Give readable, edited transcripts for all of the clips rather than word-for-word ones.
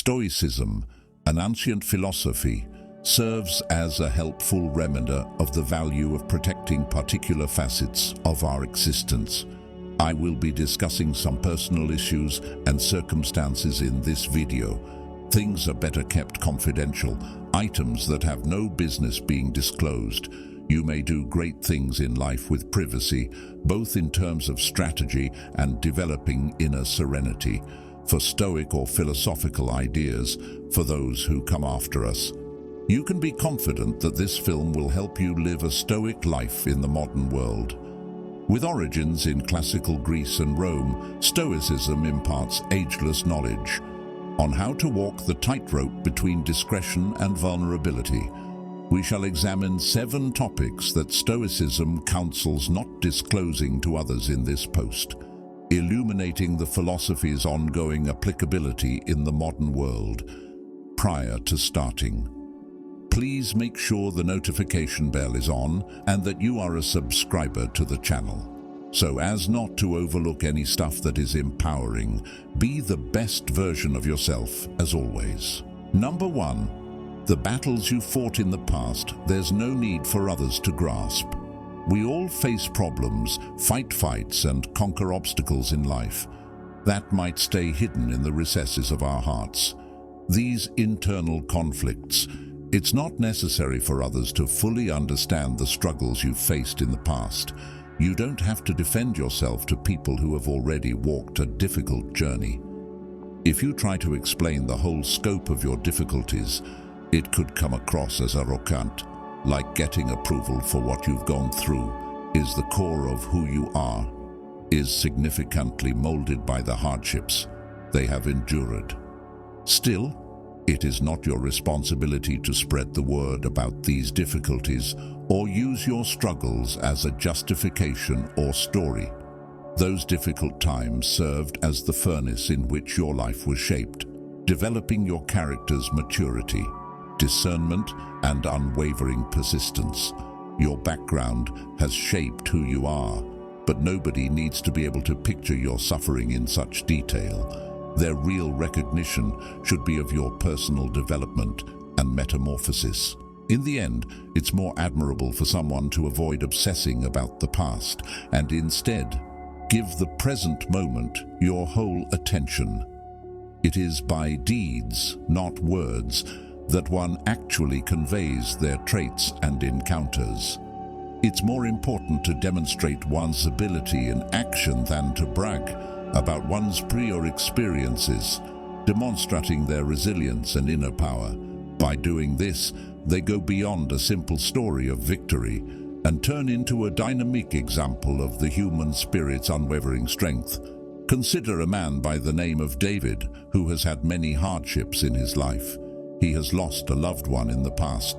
Stoicism, an ancient philosophy, serves as a helpful reminder of the value of protecting particular facets of our existence. I will be discussing some personal issues and circumstances in this video. Things are better kept confidential, items that have no business being disclosed. You may do great things in life with privacy, both in terms of strategy and developing inner serenity. For Stoic or philosophical ideas, for those who come after us. You can be confident that this film will help you live a Stoic life in the modern world. With origins in classical Greece and Rome, Stoicism imparts ageless knowledge on how to walk the tightrope between discretion and vulnerability. We shall examine 7 topics that Stoicism counsels not disclosing to others in this post, illuminating the philosophy's ongoing applicability in the modern world. Prior to starting, please make sure the notification bell is on and that you are a subscriber to the channel, so as not to overlook any stuff that is empowering. Be the best version of yourself, as always. Number 1. The battles you fought in the past, there's no need for others to grasp. We all face problems, fight fights, and conquer obstacles in life that might stay hidden in the recesses of our hearts. These internal conflicts, it's not necessary for others to fully understand the struggles you've faced in the past. You don't have to defend yourself to people who have already walked a difficult journey. If you try to explain the whole scope of your difficulties, it could come across as arrogant, like getting approval for what you've gone through is the core of who you are, is significantly molded by the hardships they have endured. Still, it is not your responsibility to spread the word about these difficulties or use your struggles as a justification or story. Those difficult times served as the furnace in which your life was shaped, developing your character's maturity, discernment, and unwavering persistence. Your background has shaped who you are, but nobody needs to be able to picture your suffering in such detail. Their real recognition should be of your personal development and metamorphosis. In the end, it's more admirable for someone to avoid obsessing about the past and instead give the present moment your whole attention. It is by deeds, not words, that one actually conveys their traits and encounters. It's more important to demonstrate one's ability in action than to brag about one's prior experiences, demonstrating their resilience and inner power. By doing this, they go beyond a simple story of victory and turn into a dynamic example of the human spirit's unwavering strength. Consider a man by the name of David, who has had many hardships in his life. He has lost a loved one in the past,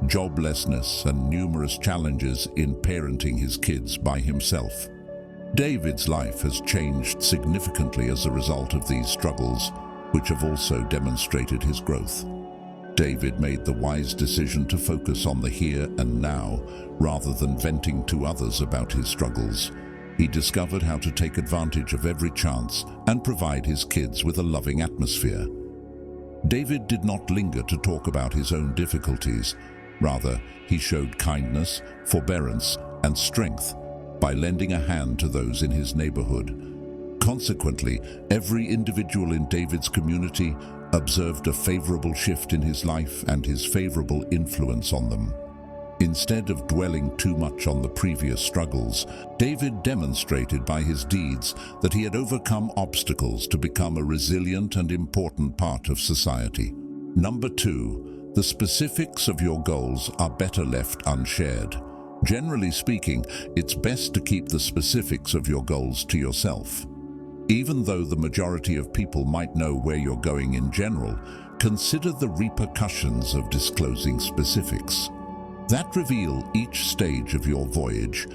joblessness, and numerous challenges in parenting his kids by himself. David's life has changed significantly as a result of these struggles, which have also demonstrated his growth. David made the wise decision to focus on the here and now, rather than venting to others about his struggles. He discovered how to take advantage of every chance and provide his kids with a loving atmosphere. David did not linger to talk about his own difficulties. Rather, he showed kindness, forbearance, and strength by lending a hand to those in his neighborhood. Consequently, every individual in David's community observed a favorable shift in his life and his favorable influence on them. Instead of dwelling too much on the previous struggles, David demonstrated by his deeds that he had overcome obstacles to become a resilient and important part of society. Number 2, the specifics of your goals are better left unshared. Generally speaking, it's best to keep the specifics of your goals to yourself. Even though the majority of people might know where you're going in general, consider the repercussions of disclosing specifics that reveal each stage of your voyage.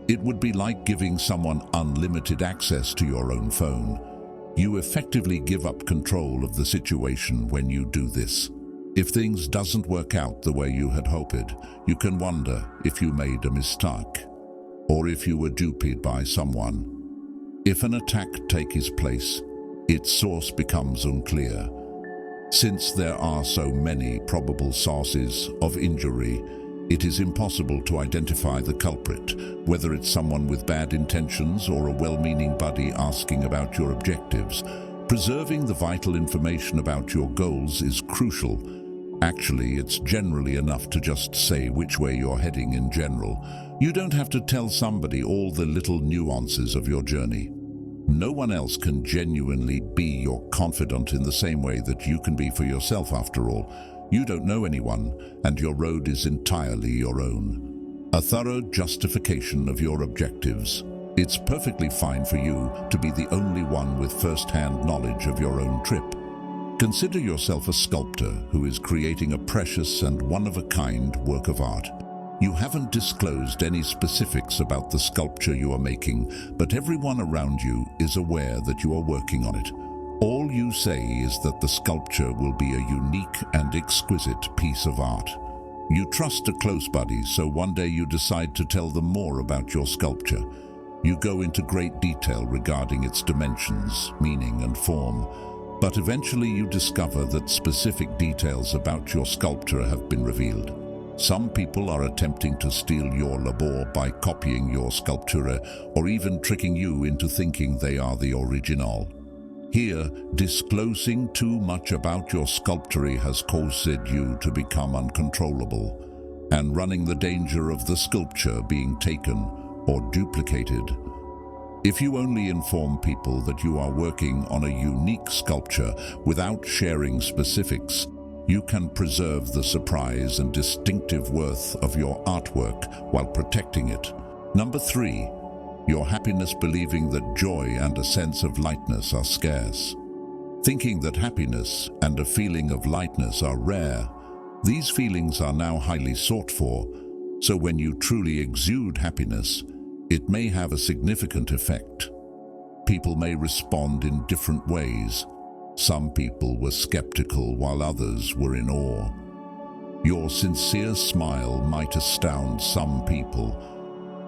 It would be like giving someone unlimited access to your own phone. You effectively give up control of the situation when you do this. If things doesn't work out the way you had hoped, you can wonder if you made a mistake, or if you were duped by someone. If an attack takes place, its source becomes unclear. Since there are so many probable sources of injury, it is impossible to identify the culprit, whether it's someone with bad intentions or a well-meaning buddy asking about your objectives. Preserving the vital information about your goals is crucial. Actually, it's generally enough to just say which way you're heading in general. You don't have to tell somebody all the little nuances of your journey. No one else can genuinely be your confidant in the same way that you can be for yourself, after all. You don't know anyone, and your road is entirely your own. A thorough justification of your objectives. It's perfectly fine for you to be the only one with first-hand knowledge of your own trip. Consider yourself a sculptor who is creating a precious and one-of-a-kind work of art. You haven't disclosed any specifics about the sculpture you are making, but everyone around you is aware that you are working on it. All you say is that the sculpture will be a unique and exquisite piece of art. You trust a close buddy, so one day you decide to tell them more about your sculpture. You go into great detail regarding its dimensions, meaning, and form, but eventually you discover that specific details about your sculpture have been revealed. Some people are attempting to steal your labor by copying your sculpture or even tricking you into thinking they are the original. Here, disclosing too much about your sculpture has caused you to become uncontrollable and running the danger of the sculpture being taken or duplicated. If you only inform people that you are working on a unique sculpture without sharing specifics, you can preserve the surprise and distinctive worth of your artwork while protecting it. Number 3. Your happiness believing that joy and a sense of lightness are scarce. Thinking that happiness and a feeling of lightness are rare, these feelings are now highly sought for, so when you truly exude happiness, it may have a significant effect. People may respond in different ways. Some people were skeptical while others were in awe. Your sincere smile might astound some people,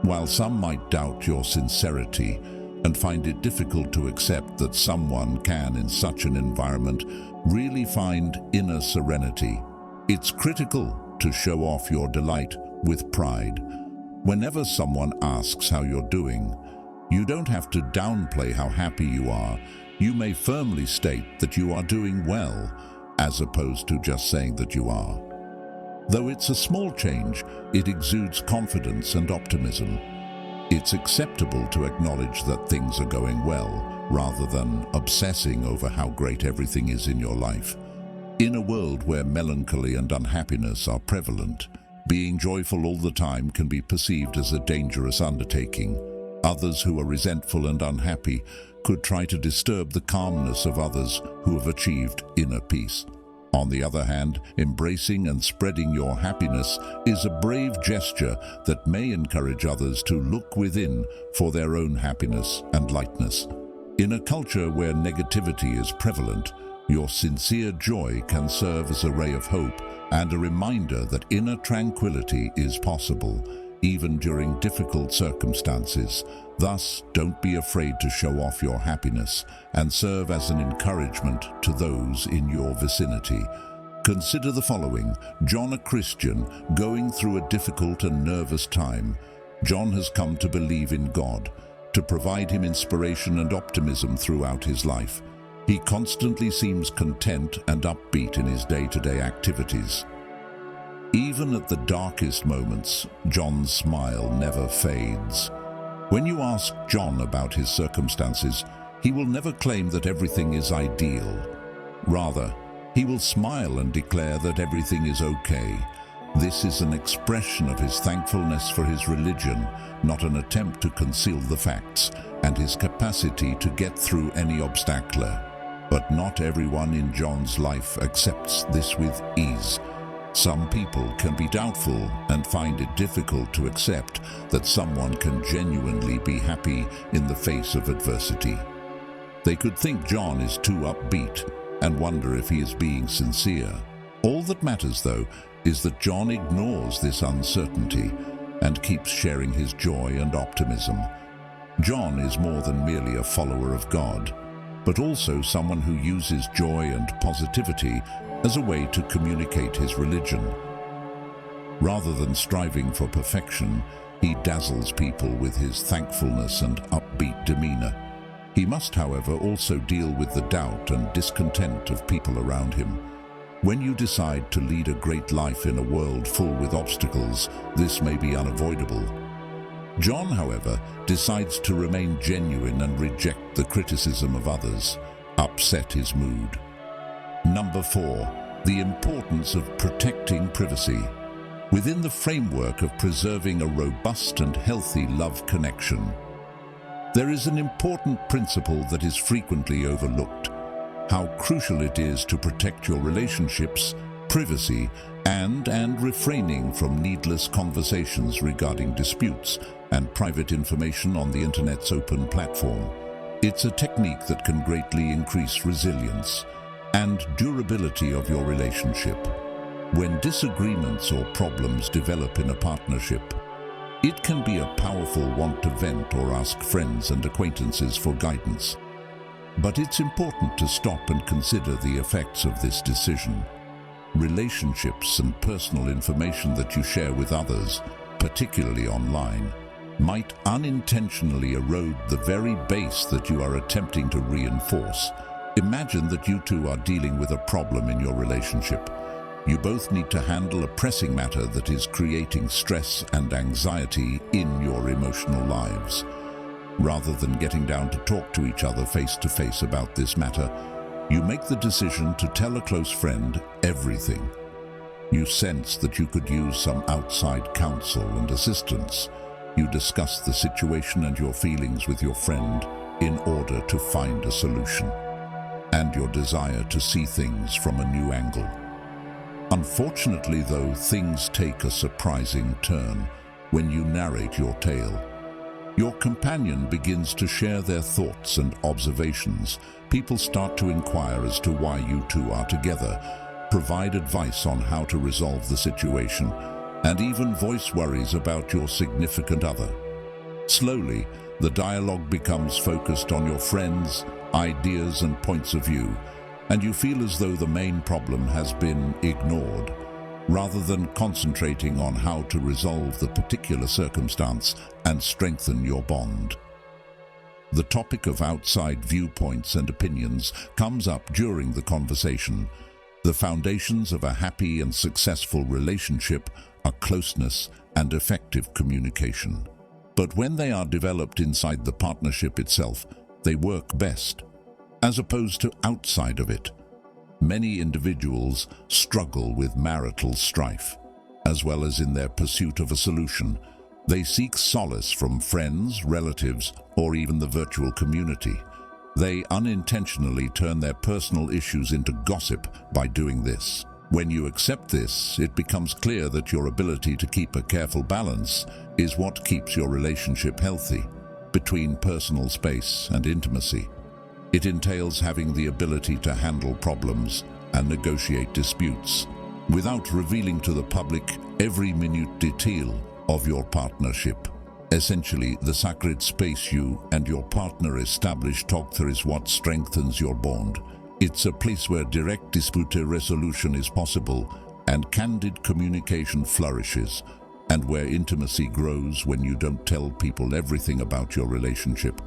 while some might doubt your sincerity and find it difficult to accept that someone can, in such an environment, really find inner serenity. It's critical to show off your delight with pride. Whenever someone asks how you're doing, you don't have to downplay how happy you are. You may firmly state that you are doing well, as opposed to just saying that you are. Though it's a small change, it exudes confidence and optimism. It's acceptable to acknowledge that things are going well, rather than obsessing over how great everything is in your life. In a world where melancholy and unhappiness are prevalent, being joyful all the time can be perceived as a dangerous undertaking. Others who are resentful and unhappy could try to disturb the calmness of others who have achieved inner peace. On the other hand, embracing and spreading your happiness is a brave gesture that may encourage others to look within for their own happiness and lightness. In a culture where negativity is prevalent, your sincere joy can serve as a ray of hope and a reminder that inner tranquility is possible, even during difficult circumstances. Thus, don't be afraid to show off your happiness and serve as an encouragement to those in your vicinity. Consider the following. John, a Christian, going through a difficult and nervous time. John has come to believe in God, to provide him inspiration and optimism throughout his life. He constantly seems content and upbeat in his day-to-day activities. Even at the darkest moments, John's smile never fades. When you ask John about his circumstances, he will never claim that everything is ideal. Rather, he will smile and declare that everything is okay. This is an expression of his thankfulness for his religion, not an attempt to conceal the facts, and his capacity to get through any obstacle. But not everyone in John's life accepts this with ease. Some people can be doubtful and find it difficult to accept that someone can genuinely be happy in the face of adversity. They could think John is too upbeat and wonder if he is being sincere. All that matters, though, is that John ignores this uncertainty and keeps sharing his joy and optimism. John is more than merely a follower of God. but also someone who uses joy and positivity as a way to communicate his religion. Rather than striving for perfection, he dazzles people with his thankfulness and upbeat demeanor. He must, however, also deal with the doubt and discontent of people around him. When you decide to lead a great life in a world full with obstacles, this may be unavoidable. John, however, decides to remain genuine and reject the criticism of others, upset his mood. Number 4, the importance of protecting privacy. Within the framework of preserving a robust and healthy love connection, there is an important principle that is frequently overlooked: how crucial it is to protect your relationships, privacy, and refraining from needless conversations regarding disputes and private information on the internet's open platform. It's a technique that can greatly increase resilience and durability of your relationship. When disagreements or problems develop in a partnership, it can be a powerful want to vent or ask friends and acquaintances for guidance. But it's important to stop and consider the effects of this decision. Relationships and personal information that you share with others, particularly online, might unintentionally erode the very base that you are attempting to reinforce. Imagine that you two are dealing with a problem in your relationship. You both need to handle a pressing matter that is creating stress and anxiety in your emotional lives. Rather than getting down to talk to each other face to face about this matter, you make the decision to tell a close friend everything. You sense that you could use some outside counsel and assistance. You discuss the situation and your feelings with your friend in order to find a solution, and your desire to see things from a new angle. Unfortunately, though, things take a surprising turn when you narrate your tale. Your companion begins to share their thoughts and observations. People start to inquire as to why you two are together, provide advice on how to resolve the situation, and even voice worries about your significant other. Slowly, the dialogue becomes focused on your friends, ideas, and points of view, and you feel as though the main problem has been ignored, rather than concentrating on how to resolve the particular circumstance and strengthen your bond. The topic of outside viewpoints and opinions comes up during the conversation. The foundations of a happy and successful relationship are closeness and effective communication. But when they are developed inside the partnership itself, they work best, as opposed to outside of it. Many individuals struggle with marital strife, as well as in their pursuit of a solution. They seek solace from friends, relatives, or even the virtual community. They unintentionally turn their personal issues into gossip by doing this. When you accept this, it becomes clear that your ability to keep a careful balance is what keeps your relationship healthy between personal space and intimacy. It entails having the ability to handle problems and negotiate disputes without revealing to the public every minute detail of your partnership. Essentially, the sacred space you and your partner establish together is what strengthens your bond. It's a place where direct dispute resolution is possible and candid communication flourishes, and where intimacy grows when you don't tell people everything about your relationship.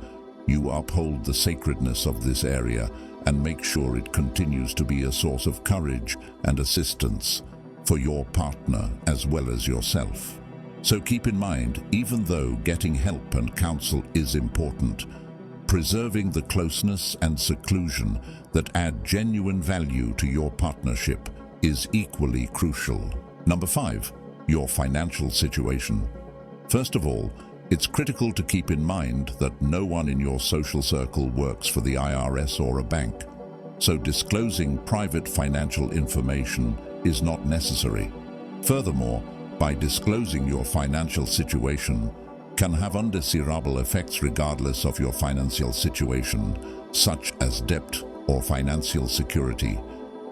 You uphold the sacredness of this area and make sure it continues to be a source of courage and assistance for your partner as well as yourself. So keep in mind, even though getting help and counsel is important, preserving the closeness and seclusion that add genuine value to your partnership is equally crucial. Number 5, your financial situation. First of all, it's critical to keep in mind that no one in your social circle works for the IRS or a bank, so disclosing private financial information is not necessary. Furthermore, by disclosing your financial situation can have undesirable effects regardless of your financial situation, such as debt or financial security.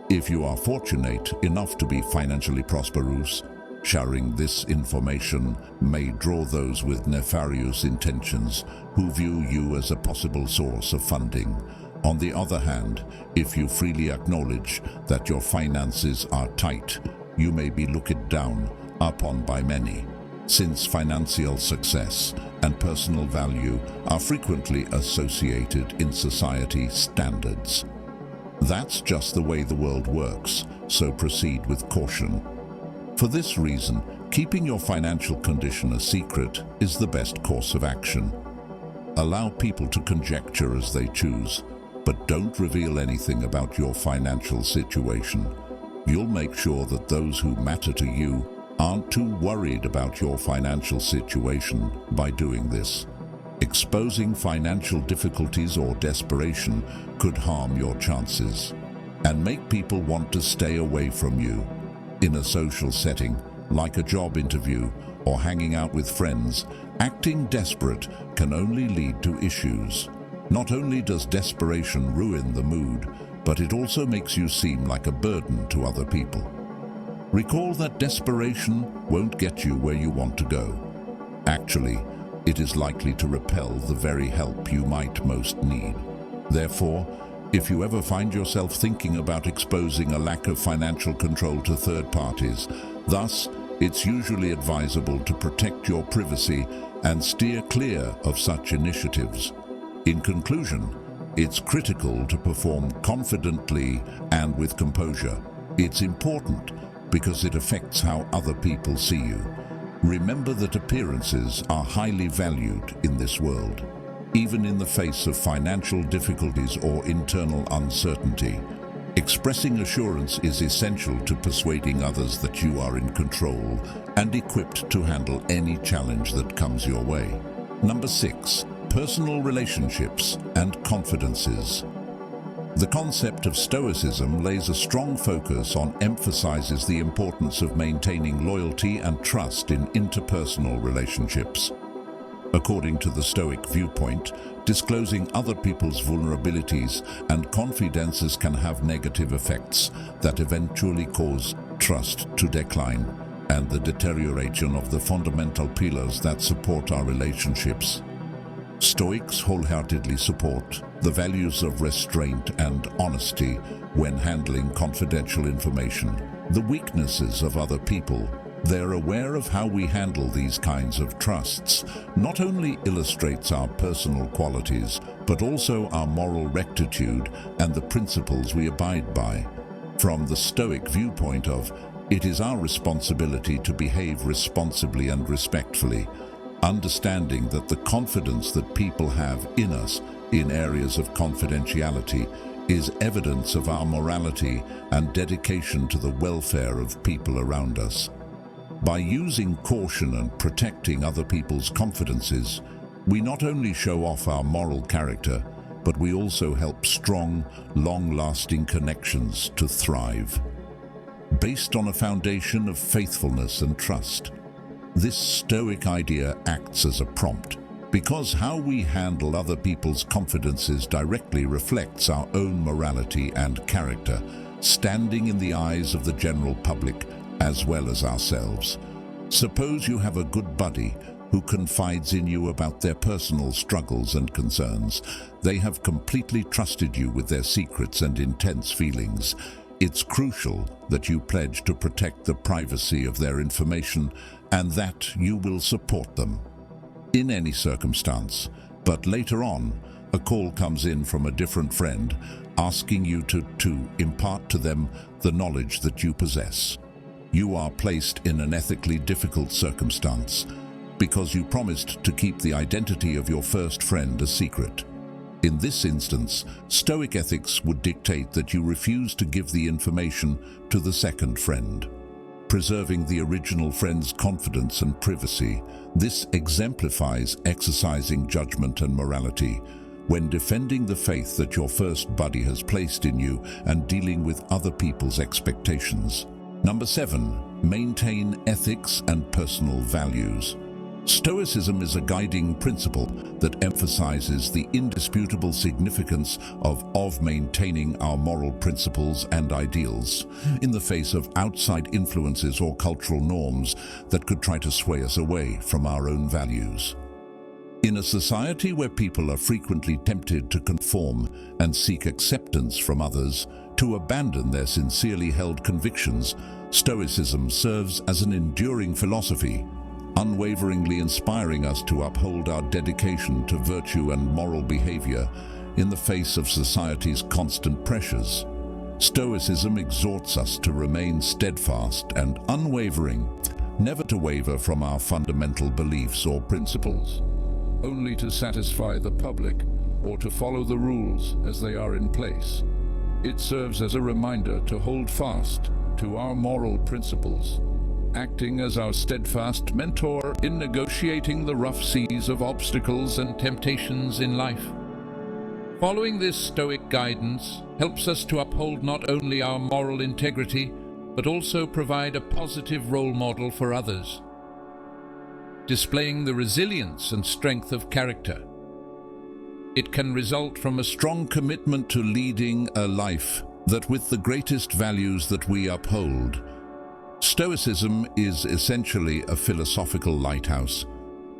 If you are fortunate enough to be financially prosperous, sharing this information may draw those with nefarious intentions who view you as a possible source of funding. On the other hand, if you freely acknowledge that your finances are tight, you may be looked down upon by many, since financial success and personal value are frequently associated in society standards. That's just the way the world works, so proceed with caution. For this reason, keeping your financial condition a secret is the best course of action. Allow people to conjecture as they choose, but don't reveal anything about your financial situation. You'll make sure that those who matter to you aren't too worried about your financial situation by doing this. Exposing financial difficulties or desperation could harm your chances and make people want to stay away from you. In a social setting, like a job interview or hanging out with friends, acting desperate can only lead to issues. Not only does desperation ruin the mood, but it also makes you seem like a burden to other people. Recall that desperation won't get you where you want to go. Actually, it is likely to repel the very help you might most need. Therefore, if you ever find yourself thinking about exposing a lack of financial control to third parties, thus, it's usually advisable to protect your privacy and steer clear of such initiatives. In conclusion, it's critical to perform confidently and with composure. It's important because it affects how other people see you. Remember that appearances are highly valued in this world, even in the face of financial difficulties or internal uncertainty. Expressing assurance is essential to persuading others that you are in control and equipped to handle any challenge that comes your way. Number 6. Personal relationships and confidences. The concept of Stoicism lays a strong focus on emphasizes the importance of maintaining loyalty and trust in interpersonal relationships. According to the Stoic viewpoint, disclosing other people's vulnerabilities and confidences can have negative effects that eventually cause trust to decline and the deterioration of the fundamental pillars that support our relationships. Stoics wholeheartedly support the values of restraint and honesty when handling confidential information. The weaknesses of other people. They're aware of how we handle these kinds of trusts not only illustrates our personal qualities, but also our moral rectitude and the principles we abide by. From the Stoic viewpoint of, it is our responsibility to behave responsibly and respectfully, understanding that the confidence that people have in us in areas of confidentiality is evidence of our morality and dedication to the welfare of people around us. By using caution and protecting other people's confidences, we not only show off our moral character, but we also help strong, long-lasting connections to thrive. Based on a foundation of faithfulness and trust, this Stoic idea acts as a prompt, because how we handle other people's confidences directly reflects our own morality and character, standing in the eyes of the general public as well as ourselves. Suppose you have a good buddy who confides in you about their personal struggles and concerns. They have completely trusted you with their secrets and intense feelings. It's crucial that you pledge to protect the privacy of their information and that you will support them in any circumstance. But later on, a call comes in from a different friend asking you to impart to them the knowledge that you possess. You are placed in an ethically difficult circumstance because you promised to keep the identity of your first friend a secret. In this instance, Stoic ethics would dictate that you refuse to give the information to the second friend, preserving the original friend's confidence and privacy. This exemplifies exercising judgment and morality when defending the faith that your first buddy has placed in you and dealing with other people's expectations. Number 7. Maintain ethics and personal values. Stoicism is a guiding principle that emphasizes the indisputable significance of maintaining our moral principles and ideals in the face of outside influences or cultural norms that could try to sway us away from our own values. In a society where people are frequently tempted to conform and seek acceptance from others, to abandon their sincerely held convictions, Stoicism serves as an enduring philosophy, unwaveringly inspiring us to uphold our dedication to virtue and moral behavior in the face of society's constant pressures. Stoicism exhorts us to remain steadfast and unwavering, never to waver from our fundamental beliefs or principles, only to satisfy the public or to follow the rules as they are in place. It serves as a reminder to hold fast to our moral principles, acting as our steadfast mentor in negotiating the rough seas of obstacles and temptations in life. Following this Stoic guidance helps us to uphold not only our moral integrity, but also provide a positive role model for others, displaying the resilience and strength of character. It can result from a strong commitment to leading a life that with the greatest values that we uphold. Stoicism is essentially a philosophical lighthouse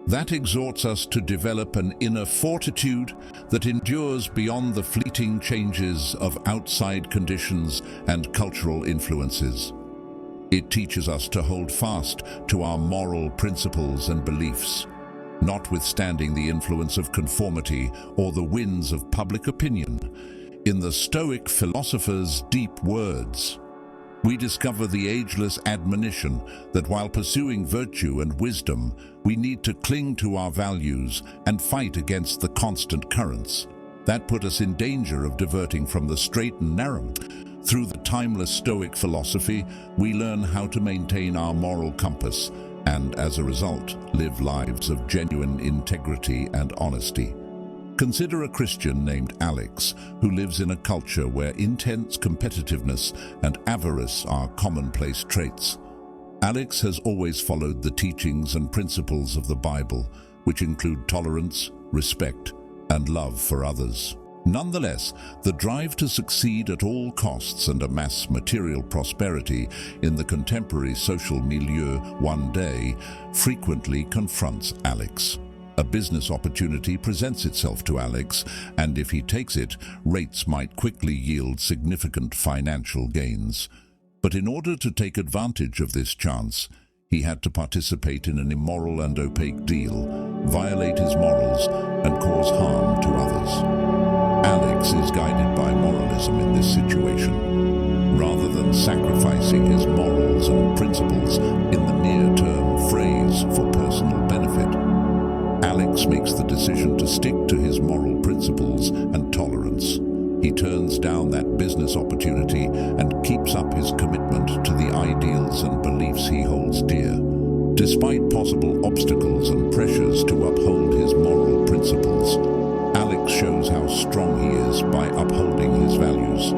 that exhorts us to develop an inner fortitude that endures beyond the fleeting changes of outside conditions and cultural influences. It teaches us to hold fast to our moral principles and beliefs, notwithstanding the influence of conformity or the winds of public opinion. In the Stoic philosopher's deep words, we discover the ageless admonition that while pursuing virtue and wisdom, we need to cling to our values and fight against the constant currents that put us in danger of diverting from the straight and narrow. Through the timeless Stoic philosophy, we learn how to maintain our moral compass and, as a result, live lives of genuine integrity and honesty. Consider a Christian named Alex, who lives in a culture where intense competitiveness and avarice are commonplace traits. Alex has always followed the teachings and principles of the Bible, which include tolerance, respect, and love for others. Nonetheless, the drive to succeed at all costs and amass material prosperity in the contemporary social milieu one day frequently confronts Alex. A business opportunity presents itself to Alex, and if he takes it, rates might quickly yield significant financial gains. But in order to take advantage of this chance, he had to participate in an immoral and opaque deal, violate his morals, and cause harm to others. Alex is guided by moralism in this situation. Rather than sacrificing his morals and principles in the near-term phrase for personal benefit, Alex makes the decision to stick to his moral principles and tolerance. He turns down that business opportunity and keeps up his commitment to the ideals and beliefs he holds dear. Despite possible obstacles and pressures to uphold his moral principles, Alex shows how strong he is by upholding his values.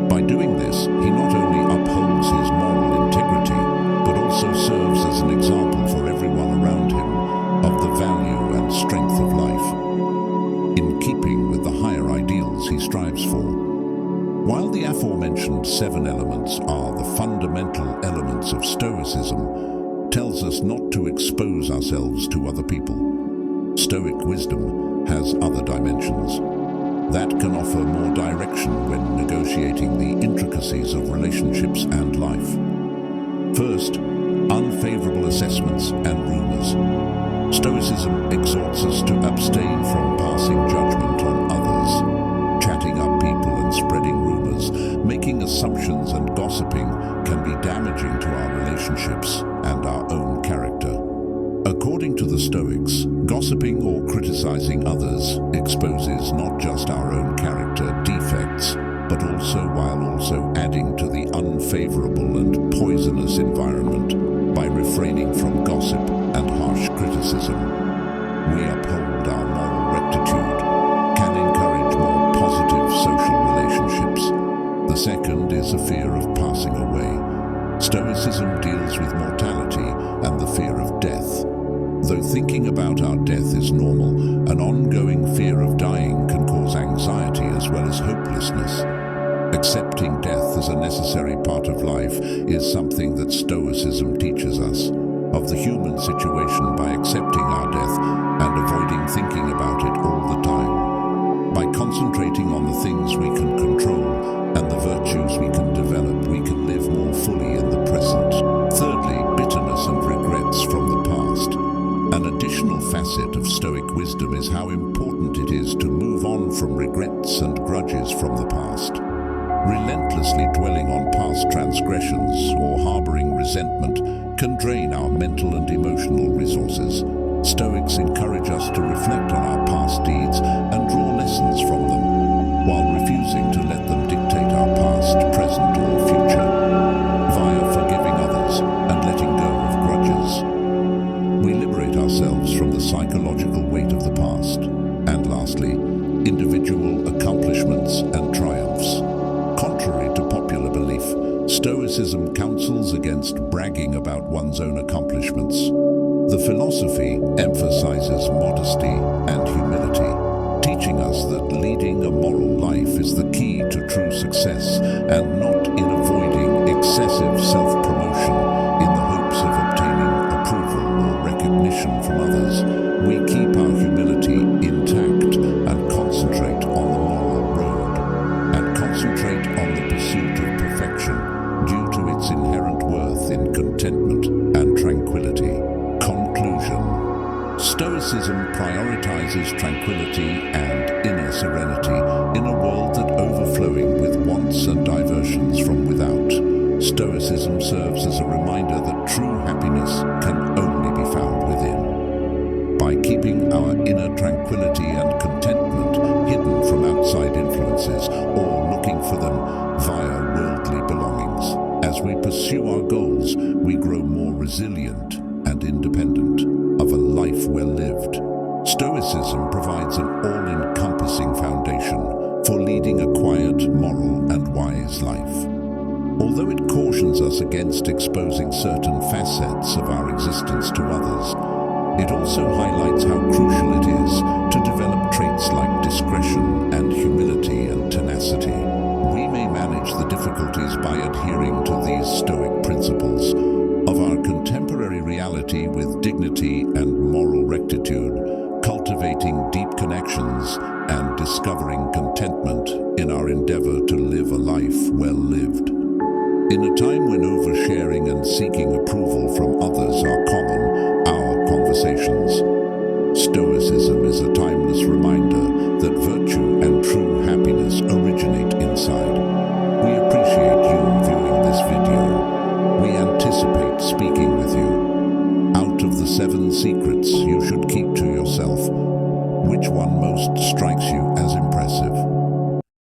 By doing this, he not only upholds his moral integrity, but also serves as an example for everyone around him of the value and strength of life, in keeping with the higher ideals he strives for. While the aforementioned 7 elements are the fundamental elements of Stoicism, tells us not to expose ourselves to other people. Stoic wisdom has other dimensions that can offer more direction when negotiating the intricacies of relationships and life. First, unfavorable assessments and rumors. Stoicism exhorts us to abstain from passing judgment on others. Chatting up people and spreading rumors, making assumptions and gossiping can be damaging to our relationships and our own character. According to the Stoics, gossiping or criticizing others exposes not just our own character defects, but also adding to the unfavorable and poisonous environment by refraining from gossip and harsh criticism. We uphold our moral rectitude, can encourage more positive social relationships. The second is a fear of passing away. Stoicism deals with mortality and the fear of death. Though thinking about our death is normal, an ongoing fear of dying can cause anxiety as well as hopelessness. Accepting death as a necessary part of life is something that Stoicism teaches us. of the human situation by accepting our death and avoiding thinking about it all the time. By concentrating on the things we can control and the virtues we can develop, we can live more fully in the present. Thirdly, bitterness and regrets from the past. An additional facet of Stoic wisdom is how important it is to move on from regrets and grudges from the past. Relentlessly dwelling on past transgressions or harboring resentment can drain our mental and emotional resources. Stoics encourage us to reflect on our past deeds and draw lessons from them, while refusing to let them dictate our past, present, or future, via forgiving others and letting go of grudges. We liberate ourselves from the psychological weight of the past. And lastly, individual accomplishments and triumphs. Contrary to popular belief, Stoicism counsels against bragging about one's own accomplishments. The philosophy emphasizes modesty and humility, teaching us that leading a moral life is the key to true success, and not in avoiding excessive self-promotion in the hopes of obtaining approval or recognition from others. We keep our humility intact and concentrate on the moral road, and concentrate on the pursuit of perfection due to its inherent worth in contentment and tranquility. Conclusion. Stoicism prioritizes tranquility and inner serenity in a world that overflowing with wants and diversions from without. Stoicism serves as a reminder that true happiness can only be found within. By keeping our inner tranquility and contentment hidden from outside influences or looking for them via worldly belongings, as we pursue our goals, we grow more resilient and independent of a life well lived. Stoicism provides an all-encompassing foundation for leading a quiet, moral, and wise life. Although it cautions us against exposing certain facets of our existence to others, it also highlights how crucial it is to develop traits like discretion and humility and tenacity. We may manage the difficulties by adhering to these Stoic principles of our contemporary reality with dignity and moral rectitude, cultivating deep connections and discovering contentment in our endeavor to live a life well lived. In a time when oversharing and seeking approval from others are common, our conversations, Stoicism is a timeless reminder that virtue